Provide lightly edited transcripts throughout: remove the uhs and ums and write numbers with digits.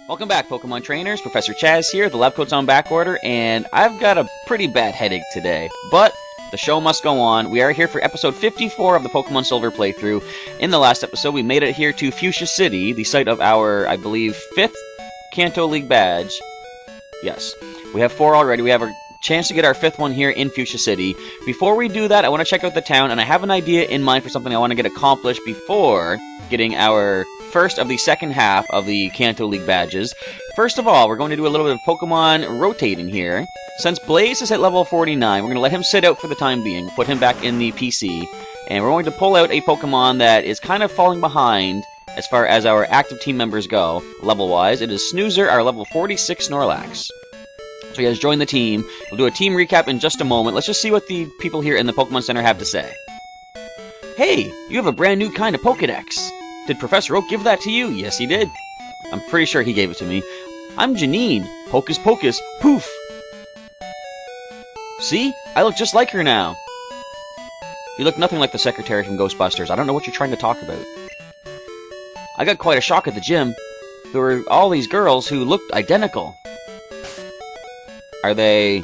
Welcome back, Pokemon Trainers. Professor Chaz here, the lab coat's on back order, and I've got a pretty bad headache today. But the show must go on. We are here for episode 54 of the Pokemon Silver playthrough. In the last episode, we made it here to Fuchsia City, the site of our, I believe, 5th Kanto League badge. Yes, we have 4 already. We have a chance to get our 5th one here in Fuchsia City. Before we do that, I want to check out the town, and I have an idea in mind for something I want to get accomplished before getting our first of the second half of the Kanto League badges. First of all, we're going to do a little bit of Pokemon rotating here. Since Blaze is at level 49, we're going to let him sit out for the time being, put him back in the PC, and we're going to pull out a Pokemon that is kind of falling behind as far as our active team members go, level-wise. It is Snoozer, our level 46 Snorlax. So he has joined the team. We'll do a team recap in just a moment. Let's just see what the people here in the Pokemon Center have to say. Hey, you have a brand new kind of Pokedex. Did Professor Oak give that to you? Yes, he did. I'm pretty sure he gave it to me. I'm Janine. Hocus pocus, poof. See? I look just like her now. You look nothing like the secretary from Ghostbusters. I don't know what you're trying to talk about. I got quite a shock at the gym. There were all these girls who looked identical. Are they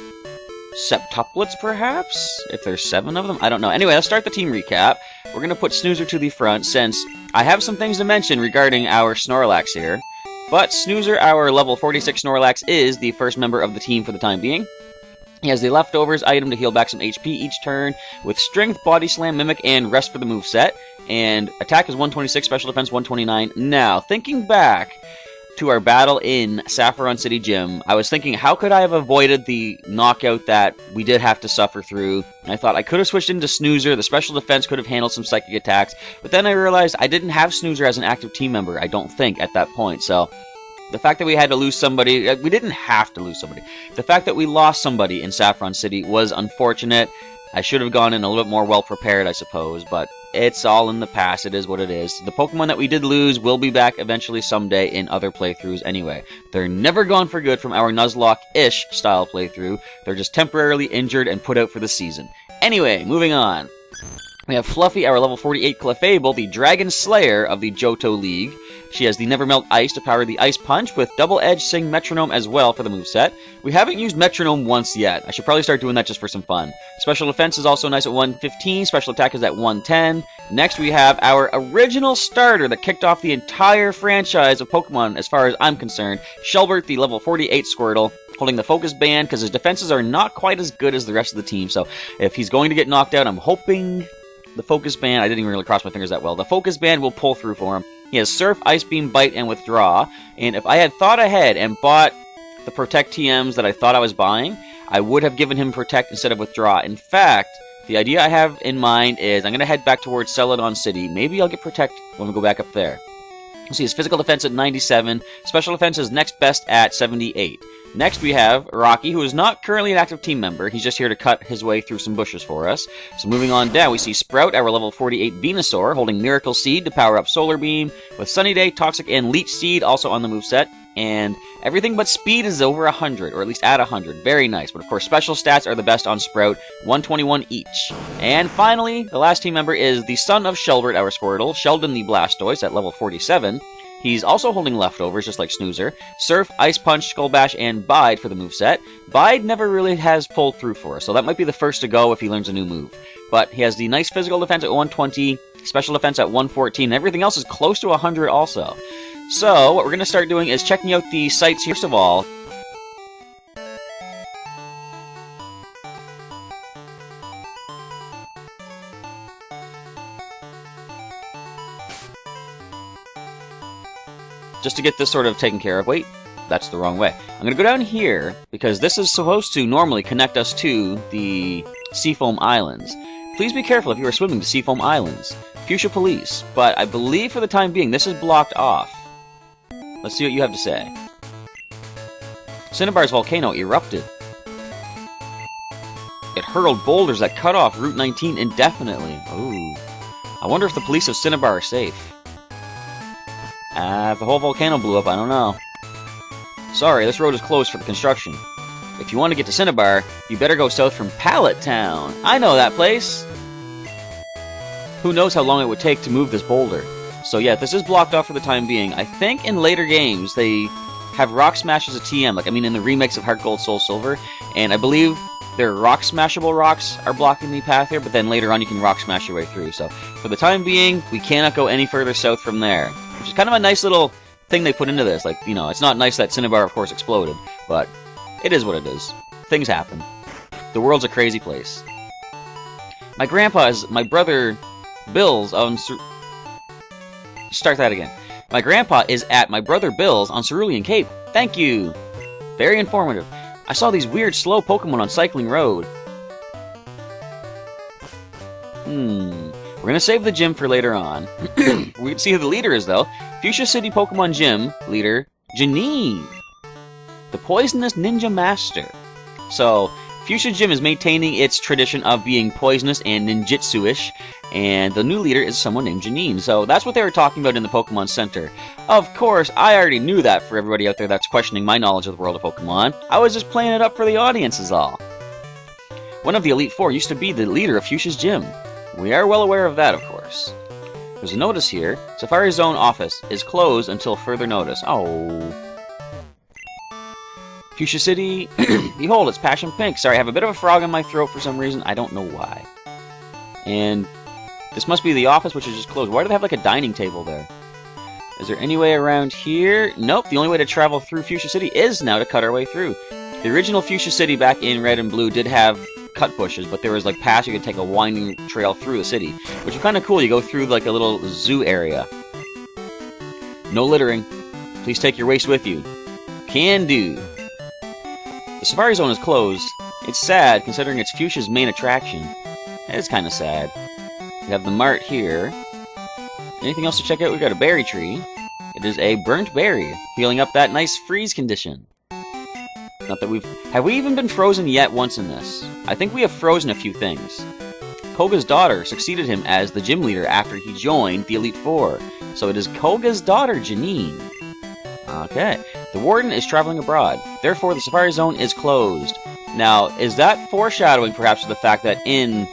septuplets, perhaps? If there's 7 of them? I don't know. Anyway, let's start the team recap. We're going to put Snoozer to the front, since I have some things to mention regarding our Snorlax here. But Snoozer, our level 46 Snorlax, is the first member of the team for the time being. He has the Leftovers item to heal back some HP each turn, with Strength, Body Slam, Mimic, and Rest for the moveset. And attack is 126, special defense 129. Now, thinking back to our battle in Saffron City Gym, I was thinking, how could I have avoided the knockout that we did have to suffer through? And I thought I could have switched into Snoozer, the special defense could have handled some psychic attacks, but then I realized I didn't have Snoozer as an active team member, I don't think, at that point. So the fact that we had to lose somebody, we didn't have to lose somebody. The fact that we lost somebody in Saffron City was unfortunate. I should have gone in a little bit more well-prepared, I suppose, but it's all in the past. It is what it is. The Pokemon that we did lose will be back eventually someday in other playthroughs anyway. They're never gone for good from our Nuzlocke-ish style playthrough. They're just temporarily injured and put out for the season. Anyway, moving on. We have Fluffy, our level 48 Clefable, the Dragon Slayer of the Johto League. She has the Never Melt Ice to power the Ice Punch, with Double Edge Sing Metronome as well for the moveset. We haven't used Metronome once yet. I should probably start doing that just for some fun. Special Defense is also nice at 115, Special Attack is at 110. Next we have our original starter that kicked off the entire franchise of Pokemon as far as I'm concerned, Shelbert, the level 48 Squirtle, holding the Focus Band because his defenses are not quite as good as the rest of the team. So if he's going to get knocked out, I'm hoping the Focus Band, I didn't even really cross my fingers that well, the Focus Band will pull through for him. He has Surf, Ice Beam, Bite, and Withdraw, and if I had thought ahead and bought the Protect TMs that I thought I was buying, I would have given him Protect instead of Withdraw. In fact, the idea I have in mind is I'm going to head back towards Celadon City. Maybe I'll get Protect when we go back up there. You'll see his physical defense at 97, special defense is next best at 78. Next we have Rocky, who is not currently an active team member. He's just here to cut his way through some bushes for us. So moving on down, we see Sprout, our level 48 Venusaur, holding Miracle Seed to power up Solar Beam, with Sunny Day, Toxic, and Leech Seed also on the moveset. And everything but speed is over 100, or at least at 100. Very nice. But of course, special stats are the best on Sprout, 121 each. And finally, the last team member is the son of Shelbert, our Squirtle, Sheldon the Blastoise at level 47. He's also holding Leftovers, just like Snoozer. Surf, Ice Punch, Skull Bash, and Bide for the moveset. Bide never really has pulled through for us, so that might be the first to go if he learns a new move. But he has the nice physical defense at 120, special defense at 114, and everything else is close to 100 also. So, what we're going to start doing is checking out the sites here. First of all, just to get this sort of taken care of. Wait, that's the wrong way. I'm going to go down here, because this is supposed to normally connect us to the Seafoam Islands. Please be careful if you are swimming to Seafoam Islands. Fuchsia Police. But I believe for the time being, this is blocked off. Let's see what you have to say. Cinnabar's volcano erupted. It hurled boulders that cut off Route 19 indefinitely. Ooh. I wonder if the police of Cinnabar are safe. If the whole volcano blew up, I don't know. Sorry, this road is closed for the construction. If you want to get to Cinnabar, you better go south from Pallet Town. I know that place! Who knows how long it would take to move this boulder. So yeah, this is blocked off for the time being. I think in later games, they have Rock Smash as a TM. Like, I mean, in the remakes of Heart Gold, Soul Silver. And I believe their Rock Smashable rocks are blocking the path here, but then later on you can Rock Smash your way through. So, for the time being, we cannot go any further south from there. Which is kind of a nice little thing they put into this. Like, you know, it's not nice that Cinnabar, of course, exploded. But it is what it is. Things happen. The world's a crazy place. My grandpa is my brother Bill's on... Start that again. My grandpa is at my brother Bill's on Cerulean Cape. Thank you! Very informative. I saw these weird slow Pokemon on Cycling Road. We're gonna save the gym for later on. We can see who the leader is, though. Fuchsia City Pokemon Gym leader, Janine. The Poisonous Ninja Master. So, Fuchsia Gym is maintaining its tradition of being poisonous and ninjutsu-ish, and the new leader is someone named Janine. So that's what they were talking about in the Pokemon Center. Of course, I already knew that for everybody out there that's questioning my knowledge of the world of Pokemon. I was just playing it up for the audience is all. One of the Elite Four used to be the leader of Fuchsia's Gym. We are well aware of that, of course. There's a notice here. Safari Zone office is closed until further notice. Oh... Fuchsia City, behold, it's Passion Pink. Sorry, I have a bit of a frog in my throat for some reason. I don't know why. And this must be the office, which is just closed. Why do they have like a dining table there? Is there any way around here? Nope, the only way to travel through Fuchsia City is now to cut our way through. The original Fuchsia City back in Red and Blue did have cut bushes, but there was like paths you could take a winding trail through the city, which is kind of cool. You go through like a little zoo area. No littering. Please take your waste with you. Can do. The Safari Zone is closed. It's sad, considering it's Fuchsia's main attraction. It's kind of sad. We have the mart here. Anything else to check out? We've got a berry tree. It is a burnt berry, healing up that nice freeze condition. Not that we've... Have we even been frozen yet once in this? I think we have frozen a few things. Koga's daughter succeeded him as the gym leader after he joined the Elite Four. So it is Koga's daughter, Janine. Okay. The warden is traveling abroad. Therefore, the Safari Zone is closed. Now, is that foreshadowing, perhaps, to the fact that in...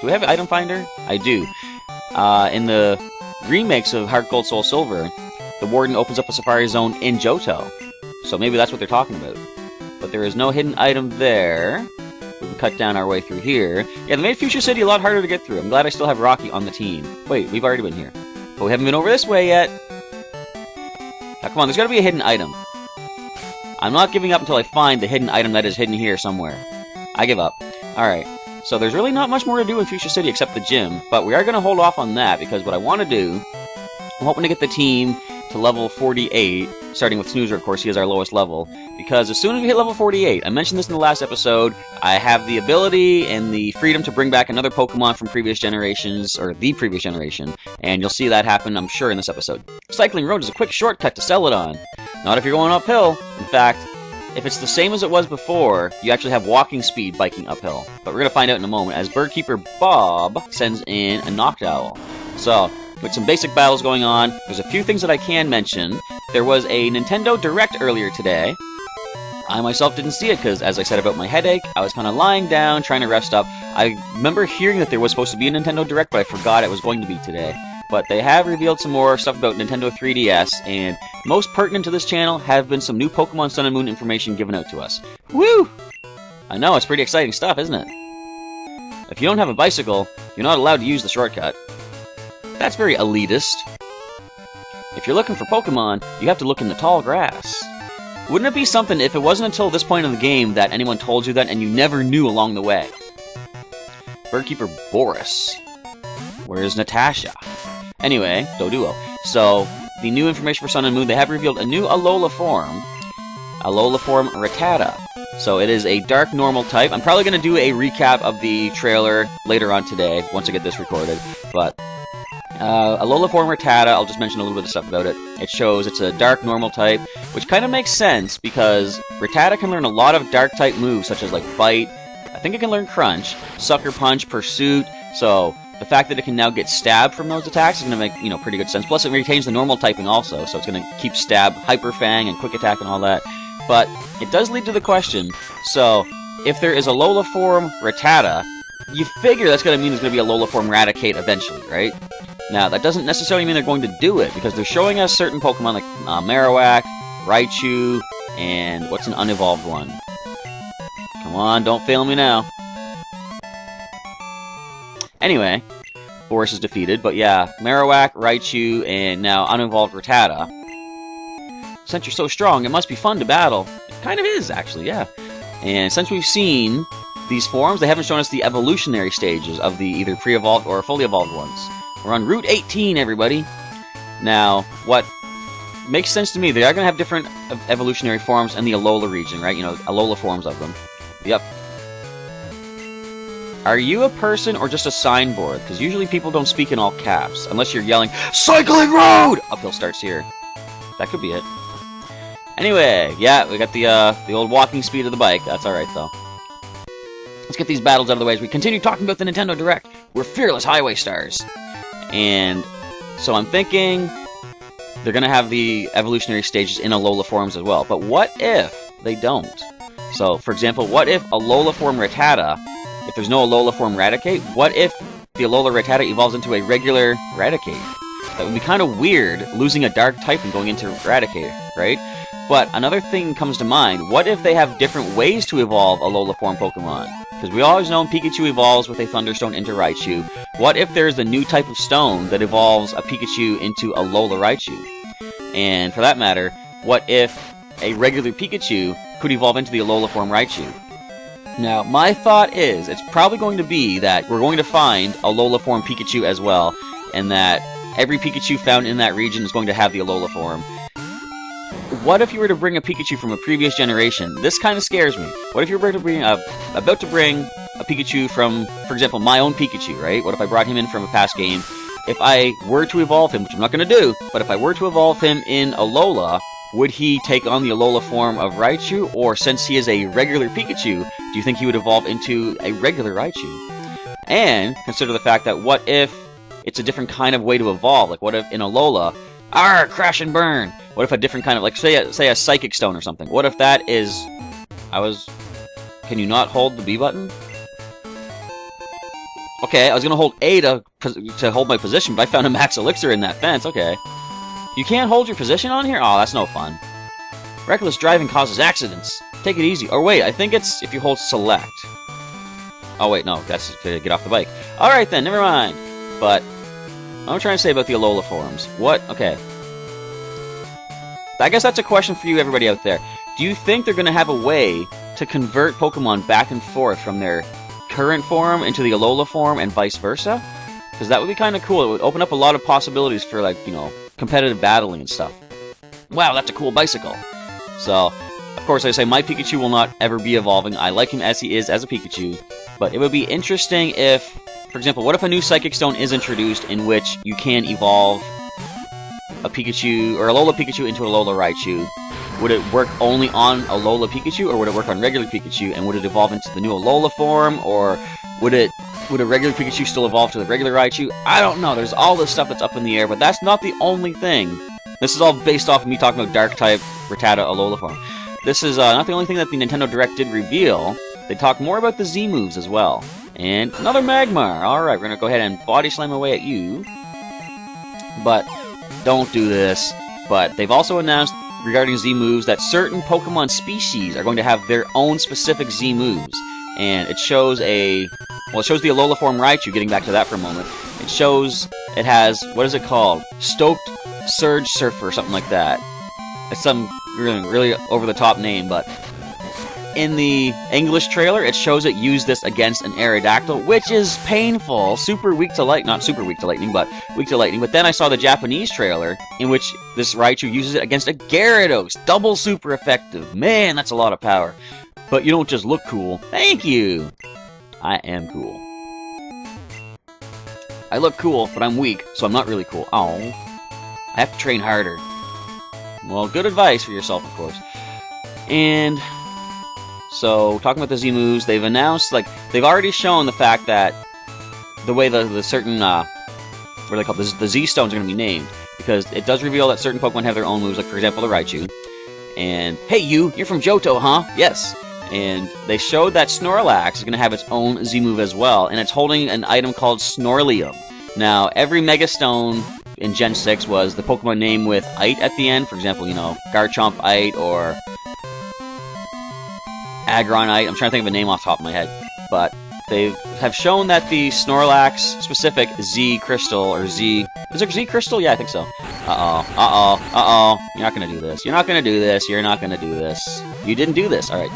Do we have an item finder? I do. In the remakes of Heart Gold, Soul Silver, the warden opens up a Safari Zone in Johto. So maybe that's what they're talking about. But there is no hidden item there. We can cut down our way through here. Yeah, they made Fuchsia City a lot harder to get through. I'm glad I still have Rocky on the team. Wait, we've already been here. But we haven't been over this way yet. Now, come on, there's got to be a hidden item. I'm not giving up until I find the hidden item that is hidden here somewhere. I give up. Alright, so there's really not much more to do in Fuchsia City except the gym, but we are going to hold off on that because what I want to do, I'm hoping to get the team to level 48, starting with Snoozer, of course, he is our lowest level, because as soon as we hit level 48, I mentioned this in the last episode, I have the ability and the freedom to bring back another Pokemon from previous generations, or the previous generation, and you'll see that happen, I'm sure, in this episode. Cycling Road is a quick shortcut to sell it on. Not if you're going uphill. In fact, if it's the same as it was before, you actually have walking speed biking uphill. But we're going to find out in a moment, as Birdkeeper Bob sends in a Noctowl. So, with some basic battles going on, there's a few things that I can mention. There was a Nintendo Direct earlier today. I myself didn't see it because, as I said about my headache, I was kind of lying down, trying to rest up. I remember hearing that there was supposed to be a Nintendo Direct, but I forgot it was going to be today. But they have revealed some more stuff about Nintendo 3DS, and most pertinent to this channel have been some new Pokemon Sun and Moon information given out to us. Woo! I know, it's pretty exciting stuff, isn't it? If you don't have a bicycle, you're not allowed to use the shortcut. That's very elitist. If you're looking for Pokemon, you have to look in the tall grass. Wouldn't it be something if it wasn't until this point in the game that anyone told you that and you never knew along the way? Birdkeeper Boris. Where's Natasha? Anyway, Doduo. So, the new information for Sun and Moon, they have revealed a new Alola form. Alola form Rattata. So it is a dark normal type. I'm probably going to do a recap of the trailer later on today, once I get this recorded. But, Alola form Rattata, I'll just mention a little bit of stuff about it. It shows it's a dark normal type, which kind of makes sense because Rattata can learn a lot of dark type moves, such as like Bite. I think it can learn Crunch, Sucker Punch, Pursuit. So the fact that it can now get stabbed from those attacks is going to make, you know, pretty good sense. Plus it retains the normal typing also, so it's going to keep Stab, Hyper Fang, and Quick Attack and all that. But it does lead to the question, so if there is a Alola form Rattata, you figure that's going to mean there's going to be a Alola form Raticate eventually, right? Now, that doesn't necessarily mean they're going to do it, because they're showing us certain Pokemon like Marowak, Raichu, and what's an unevolved one? Come on, don't fail me now. Anyway, Boris is defeated, but yeah, Marowak, Raichu, and now unevolved Rattata. Since you're so strong, it must be fun to battle. It kind of is, actually, yeah. And since we've seen these forms, they haven't shown us the evolutionary stages of the either pre-evolved or fully evolved ones. We're on Route 18, everybody. Now, what makes sense to me, they are going to have different evolutionary forms in the Alola region, right? You know, Alola forms of them. Yep. Are you a person or just a signboard? Because usually people don't speak in all caps, unless you're yelling, "Cycling road!" Uphill starts here. That could be it. Anyway, yeah, we got the old walking speed of the bike. That's alright, though. Let's get these battles out of the way as we continue talking about the Nintendo Direct. We're fearless highway stars. And so I'm thinking they're going to have the evolutionary stages in Alola forms as well. But what if they don't? So, for example, what if Alola form Rattata, if there's no Alola form Raticate, what if the Alola Rattata evolves into a regular Raticate? That would be kind of weird, losing a dark type and going into Raticate, right? But another thing comes to mind, what if they have different ways to evolve Alola form Pokemon? Because we always know Pikachu evolves with a Thunderstone into Raichu. What if there's a new type of stone that evolves a Pikachu into Alola Raichu? And for that matter, what if a regular Pikachu could evolve into the Alola form Raichu? Now, my thought is, it's probably going to be that we're going to find Alola form Pikachu as well, and that every Pikachu found in that region is going to have the Alola form. What if you were to bring a Pikachu from a previous generation? This kind of scares me. What if you were about to bring a Pikachu from, for example, my own Pikachu, right? What if I brought him in from a past game? If I were to evolve him, which I'm not going to do, but if I were to evolve him in Alola, would he take on the Alola form of Raichu? Or since he is a regular Pikachu, do you think he would evolve into a regular Raichu? And consider the fact that what if it's a different kind of way to evolve? Like, what if in Alola, crash and burn? What if a different kind of, like, say a Psychic Stone or something? What if that is... Can you not hold the B button? Okay, I was gonna hold A to hold my position, but I found a Max Elixir in that fence, okay. You can't hold your position on here? Oh, that's no fun. Reckless driving causes accidents. Take it easy. Or wait, I think it's if you hold select. Oh wait, no, that's to get off the bike. Alright then, never mind. But, what I'm trying to say about the Alola forms. What? Okay. I guess that's a question for you, everybody out there. Do you think they're going to have a way to convert Pokemon back and forth from their current form into the Alola form and vice versa? Because that would be kind of cool. It would open up a lot of possibilities for, like, you know, competitive battling and stuff. Wow, that's a cool bicycle. So, of course, I say my Pikachu will not ever be evolving. I like him as he is as a Pikachu. But it would be interesting if, for example, what if a new Psychic Stone is introduced in which you can evolve a Pikachu, or Alola Pikachu into Alola Raichu? Would it work only on Alola Pikachu, or would it work on regular Pikachu, and would it evolve into the new Alola form, or would a regular Pikachu still evolve to the regular Raichu? I don't know, there's all this stuff that's up in the air, but that's not the only thing. This is all based off of me talking about Dark-type Rattata Alola form. This is not the only thing that the Nintendo Direct did reveal. They talk more about the Z moves as well. And another Magmar! Alright, we're gonna go ahead and Body Slam away at you. But, don't do this. But they've also announced regarding Z moves that certain Pokemon species are going to have their own specific Z moves. And it shows it shows the Alola form Raichu, getting back to that for a moment. It shows it has, what is it called? Stoked Surge Surfer, or something like that. It's some really over-the-top name, but in the English trailer, it shows it used this against an Aerodactyl, which is painful. Super weak to lightning, not super weak to lightning, but weak to lightning. But then I saw the Japanese trailer, in which this Raichu uses it against a Gyarados. Double super effective. Man, that's a lot of power. But you don't just look cool. Thank you! I am cool. I look cool, but I'm weak, so I'm not really cool. Oh, I have to train harder. Well, good advice for yourself, of course. And so, talking about the Z moves, they've announced, like, they've already shown the fact that the way the certain, what are they called? The Z stones are going to be named. Because it does reveal that certain Pokemon have their own moves, like, for example, the Raichu. And, hey, you're from Johto, huh? Yes. And they showed that Snorlax is going to have its own Z move as well, and it's holding an item called Snorlium. Now, every Mega Stone in Gen 6 was the Pokemon name with "ite" at the end. For example, you know, Garchomp-ite or Aggron-ite. I'm trying to think of a name off the top of my head. But they have shown that the Snorlax-specific Z Crystal, or Z... Is it Z Crystal? Yeah, I think so. You're not gonna do this. You're not gonna do this. You're not gonna do this. You didn't do this. Alright.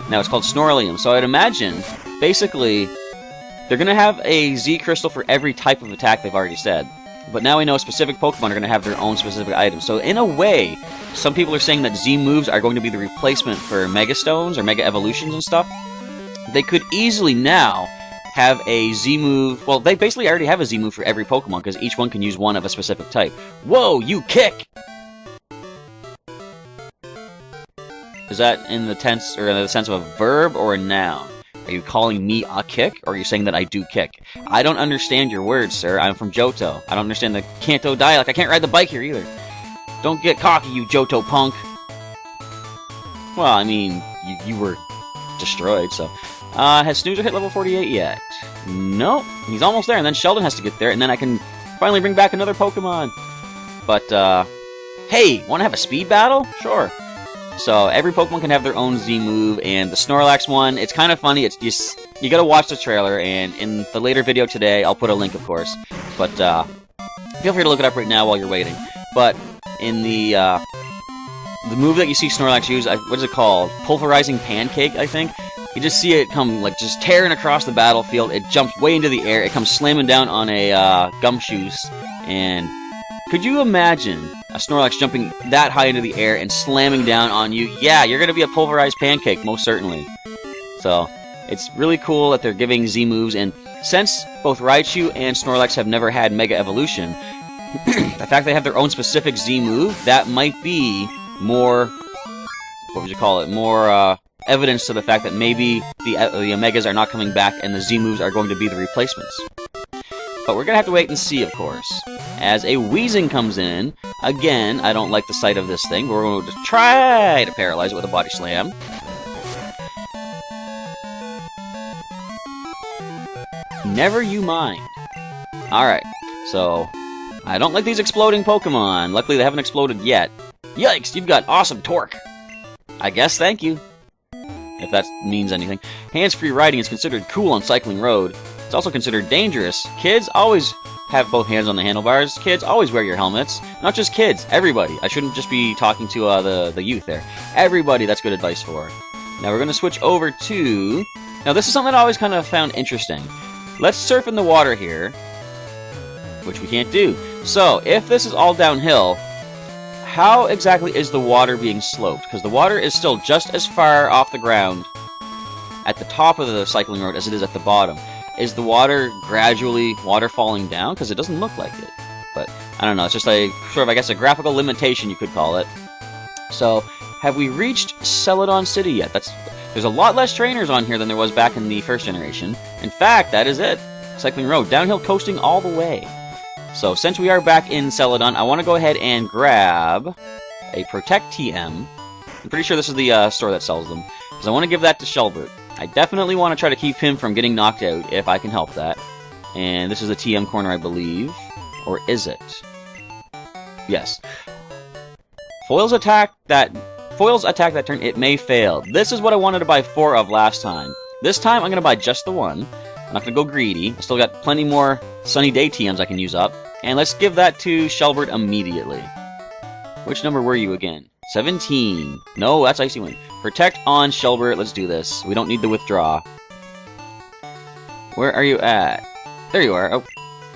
Now it's called Snorlax. So I'd imagine, basically, they're gonna have a Z Crystal for every type of attack they've already said. But now we know specific Pokemon are gonna have their own specific items. So in a way, some people are saying that Z moves are going to be the replacement for Mega Stones or Mega Evolutions and stuff. They could easily now have a Z move. Well, they basically already have a Z move for every Pokemon because each one can use one of a specific type. Whoa, you kick! Is that in the tense or in the sense of a verb or a noun? Are you calling me a kick, or are you saying that I do kick? I don't understand your words, sir. I'm from Johto. I don't understand the Kanto dialect. I can't ride the bike here either. Don't get cocky, you Johto punk. Well, I mean, you were destroyed, so... has Snoozer hit level 48 yet? Nope. He's almost there, and then Sheldon has to get there, and then I can finally bring back another Pokemon. But, hey, want to have a speed battle? Sure. So, every Pokemon can have their own Z move, and the Snorlax one, it's kind of funny. It's just, you gotta watch the trailer, and in the later video today, I'll put a link, of course. But, feel free to look it up right now while you're waiting. But, in the move that you see Snorlax use, what is it called? Pulverizing Pancake, I think? You just see it come, like, just tearing across the battlefield. It jumps way into the air. It comes slamming down on a Gumshoos. And could you imagine a Snorlax jumping that high into the air and slamming down on you? Yeah, you're going to be a pulverized pancake, most certainly. So, it's really cool that they're giving Z moves. And since both Raichu and Snorlax have never had Mega Evolution, the fact they have their own specific Z move, that might be more... What would you call it? More, evidence to the fact that maybe the Omegas are not coming back and the Z moves are going to be the replacements. But we're going to have to wait and see, of course. As a Weezing comes in, again, I don't like the sight of this thing, but we're going to try to paralyze it with a Body Slam. Never you mind. Alright, so I don't like these exploding Pokemon. Luckily, they haven't exploded yet. Yikes, you've got awesome torque. I guess thank you. If that means anything. Hands-free riding is considered cool on Cycling Road. It's also considered dangerous. Kids always have both hands on the handlebars. Kids always wear your helmets. Not just kids, everybody. I shouldn't just be talking to the youth there. Everybody, that's good advice for. Now we're going to switch over to... Now this is something that I always kind of found interesting. Let's surf in the water here, which we can't do. So, if this is all downhill, how exactly is the water being sloped? Because the water is still just as far off the ground at the top of the cycling road as it is at the bottom. Is the water gradually waterfalling down? Because it doesn't look like it. But, I don't know, it's just a, sort of, I guess, a graphical limitation, you could call it. So, have we reached Celadon City yet? There's a lot less trainers on here than there was back in the first generation. In fact, that is it. Cycling road, downhill coasting all the way. So, since we are back in Celadon, I want to go ahead and grab a Protect TM. I'm pretty sure this is the store that sells them. Because I want to give that to Shelbert. I definitely want to try to keep him from getting knocked out, if I can help that. And this is the TM corner, I believe. Or is it? Yes. Foils attack that turn, it may fail. This is what I wanted to buy 4 of last time. This time, I'm going to buy just the one. I'm not going to go greedy. I still got plenty more Sunny Day TMs I can use up. And let's give that to Shelbert immediately. Which number were you again? 17. No, that's Icy Wind. Protect on Shelbert. Let's do this. We don't need to withdraw. Where are you at? There you are. Oh,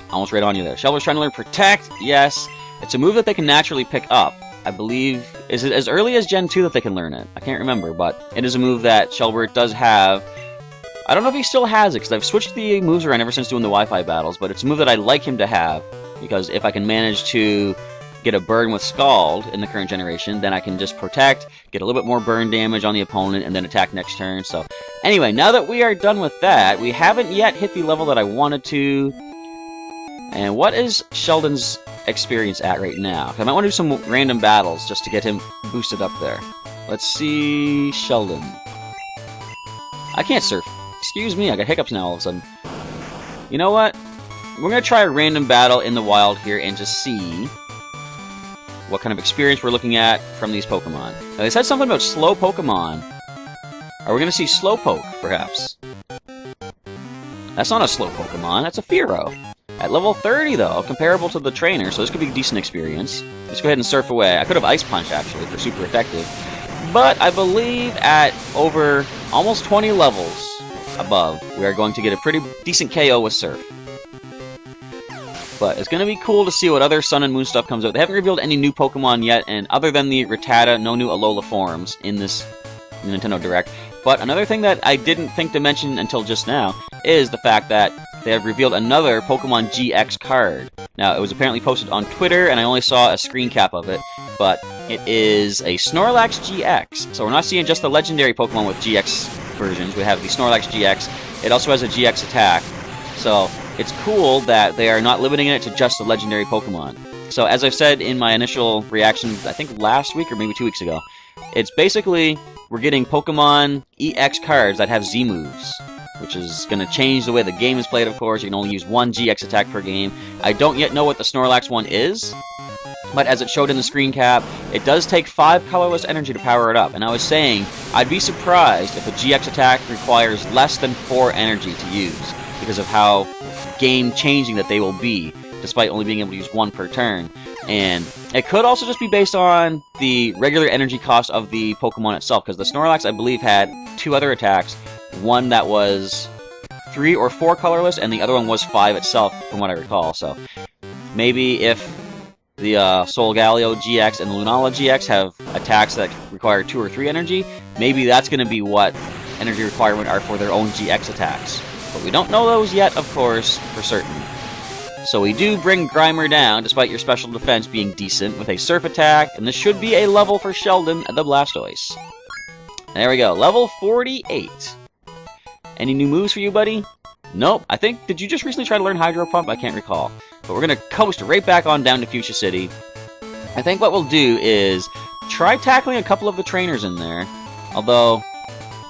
almost right on you there. Shelbert's trying to learn Protect. Yes. It's a move that they can naturally pick up. I believe... Is it as early as Gen 2 that they can learn it? I can't remember, but it is a move that Shelbert does have... I don't know if he still has it, because I've switched the moves around ever since doing the Wi-Fi battles, but it's a move that I'd like him to have, because if I can manage to get a burn with Scald in the current generation, then I can just Protect, get a little bit more burn damage on the opponent, and then attack next turn. So, anyway, now that we are done with that, we haven't yet hit the level that I wanted to. And what is Sheldon's experience at right now? I might want to do some random battles just to get him boosted up there. Let's see... Sheldon. I can't surf. Excuse me, I got hiccups now all of a sudden. You know what? we're going to try a random battle in the wild here and just see what kind of experience we're looking at from these Pokemon. Now, they said something about slow Pokemon. Are we going to see Slowpoke, perhaps? That's not a slow Pokemon, that's a Fearow. At level 30, though, comparable to the trainer, so this could be a decent experience. Let's go ahead and surf away. I could have Ice Punch, actually, for super effective. But I believe at over almost 20 levels above, we are going to get a pretty decent KO with Surf. But it's going to be cool to see what other Sun and Moon stuff comes out. They haven't revealed any new Pokemon yet, and other than the Rattata, no new Alola forms in this Nintendo Direct. But another thing that I didn't think to mention until just now is the fact that they have revealed another Pokemon GX card. Now, it was apparently posted on Twitter, and I only saw a screen cap of it, but it is a Snorlax GX. So we're not seeing just the legendary Pokemon with GX versions. We have the Snorlax GX. It also has a GX attack. So it's cool that they are not limiting it to just the legendary Pokemon. So as I've said in my initial reaction, I think last week or maybe 2 weeks ago, it's basically we're getting Pokemon EX cards that have Z moves, which is going to change the way the game is played, of course. You can only use one GX attack per game. I don't yet know what the Snorlax one is, but as it showed in the screen cap, it does take 5 colorless energy to power it up. And I was saying, I'd be surprised if a GX attack requires less than 4 energy to use, because of how game-changing that they will be, despite only being able to use 1 per turn. And it could also just be based on the regular energy cost of the Pokemon itself, because the Snorlax, I believe, had 2 other attacks. One that was 3 or 4 colorless, and the other one was 5 itself, from what I recall. So maybe if the Solgaleo GX and the Lunala GX have attacks that require 2 or 3 energy, maybe that's going to be what energy requirement are for their own GX attacks. But we don't know those yet, of course, for certain. So we do bring Grimer down, despite your special defense being decent, with a Surf attack, and this should be a level for Sheldon, the Blastoise. There we go, level 48. Any new moves for you, buddy? Nope. I think, did you just recently try to learn Hydro Pump? I can't recall. But we're going to coast right back on down to Fuchsia City. I think what we'll do is try tackling a couple of the trainers in there. Although,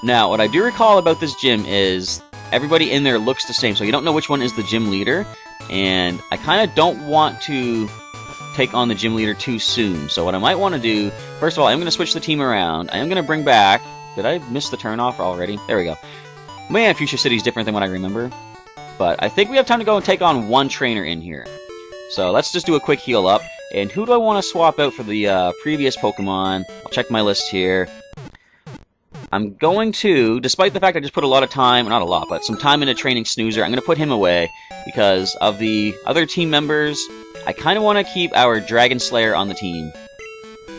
now, what I do recall about this gym is everybody in there looks the same, so you don't know which one is the gym leader. And I kind of don't want to take on the gym leader too soon. So what I might want to do, first of all, I'm going to switch the team around. I am going to bring back... Did I miss the turn-off already? There we go. Man, Fuchsia City is different than what I remember. But I think we have time to go and take on one trainer in here. So let's just do a quick heal up. And who do I want to swap out for the previous Pokemon? I'll check my list here. I'm going to, despite the fact I just put a lot of time, not a lot, but some time into training Snoozer, I'm going to put him away because of the other team members. I kind of want to keep our Dragon Slayer on the team.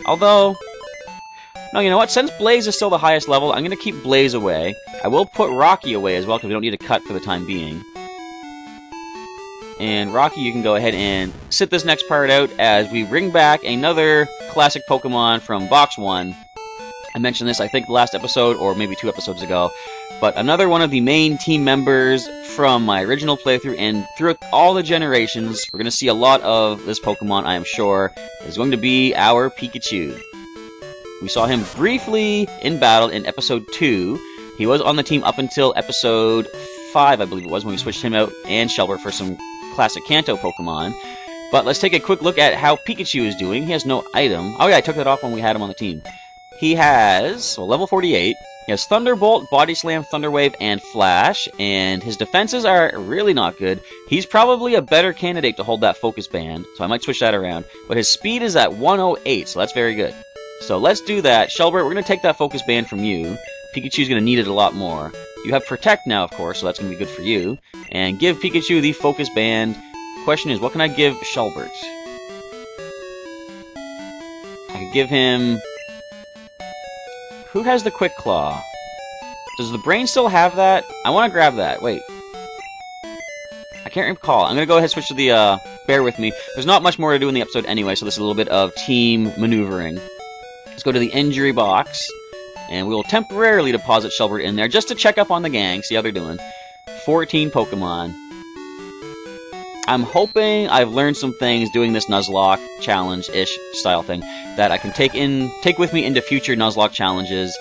Although, no, you know what? Since Blaze is still the highest level, I'm going to keep Blaze away. I will put Rocky away as well because we don't need a cut for the time being. And Rocky, you can go ahead and sit this next part out as we bring back another classic Pokemon from Box 1. I mentioned this, I think, the last episode, or maybe 2 episodes ago, but another one of the main team members from my original playthrough, and throughout all the generations, we're going to see a lot of this Pokemon, I am sure, is going to be our Pikachu. We saw him briefly in battle in episode 2. He was on the team up until episode 5, I believe it was, when we switched him out and Sheldon for some classic Kanto Pokemon. But let's take a quick look at how Pikachu is doing. He has no item. Oh yeah, I took that off when we had him on the team. He has, well, level 48, he has Thunderbolt, Body Slam, Thunder Wave, and Flash, and his defenses are really not good. He's probably a better candidate to hold that Focus Band, so I might switch that around. But his speed is at 108, so that's very good. So let's do that. Shelbert, we're going to take that Focus Band from you. Pikachu's going to need it a lot more. You have Protect now, of course, so that's going to be good for you. And give Pikachu the Focus Band. Question is, what can I give Shelbert? I could give him... Who has the Quick Claw? Does the brain still have that? I want to grab that. Wait. I can't recall. I'm going to go ahead and switch to the, bear with me. There's not much more to do in the episode anyway, so this is a little bit of team maneuvering. Let's go to the injury box, and we will temporarily deposit Shelbert in there just to check up on the gang, see how they're doing. 14 Pokemon. I'm hoping I've learned some things doing this Nuzlocke challenge-ish style thing that I can take with me into future Nuzlocke challenges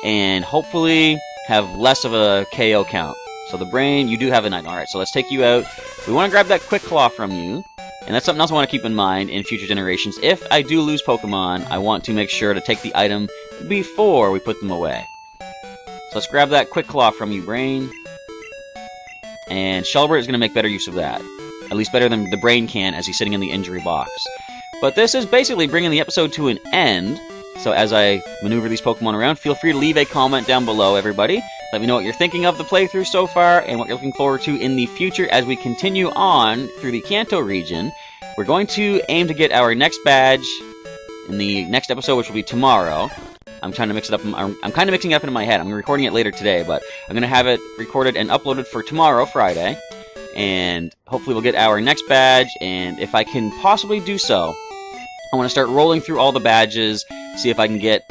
and hopefully have less of a KO count. So the brain, you do have an item. Alright, so let's take you out. We want to grab that Quick Claw from you. And that's something else I want to keep in mind in future generations. If I do lose Pokemon, I want to make sure to take the item before we put them away. So let's grab that Quick Claw from you, Brain. And Shelbert is going to make better use of that. At least better than the Brain can as he's sitting in the injury box. But this is basically bringing the episode to an end. So as I maneuver these Pokemon around, feel free to leave a comment down below, everybody. Let me know what you're thinking of the playthrough so far and what you're looking forward to in the future as we continue on through the Kanto region. We're going to aim to get our next badge in the next episode, which will be tomorrow. I'm trying to mix it up. I'm kind of mixing it up in my head. I'm recording it later today, but I'm going to have it recorded and uploaded for tomorrow, Friday. And hopefully we'll get our next badge, and if I can possibly do so, I want to start rolling through all the badges, see if I can get...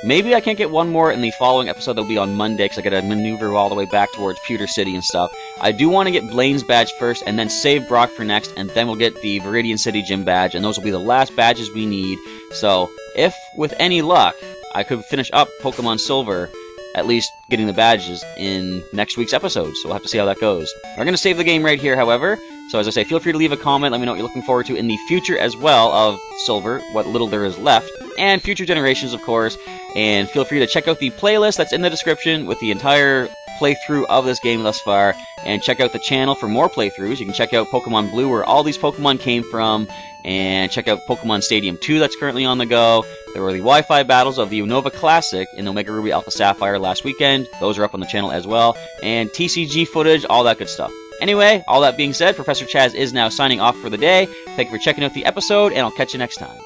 Maybe I can't get one more in the following episode that'll be on Monday, because I gotta maneuver all the way back towards Pewter City and stuff. I do want to get Blaine's badge first, and then save Brock for next, and then we'll get the Viridian City Gym badge, and those will be the last badges we need. So, if, with any luck, I could finish up Pokemon Silver, at least getting the badges in next week's episode, so we'll have to see how that goes. We're going to save the game right here, however, so as I say, feel free to leave a comment, let me know what you're looking forward to in the future as well of Silver, what little there is left, and future generations, of course, and feel free to check out the playlist that's in the description with the entire playthrough of this game thus far, and check out the channel for more playthroughs. You can check out Pokemon Blue, where all these Pokemon came from, and check out Pokemon Stadium 2 that's currently on the go. There were the Wi-Fi battles of the Unova Classic in Omega Ruby Alpha Sapphire last weekend. Those are up on the channel as well. And TCG footage, all that good stuff. Anyway, all that being said, Professor Chaz is now signing off for the day. Thank you for checking out the episode, and I'll catch you next time.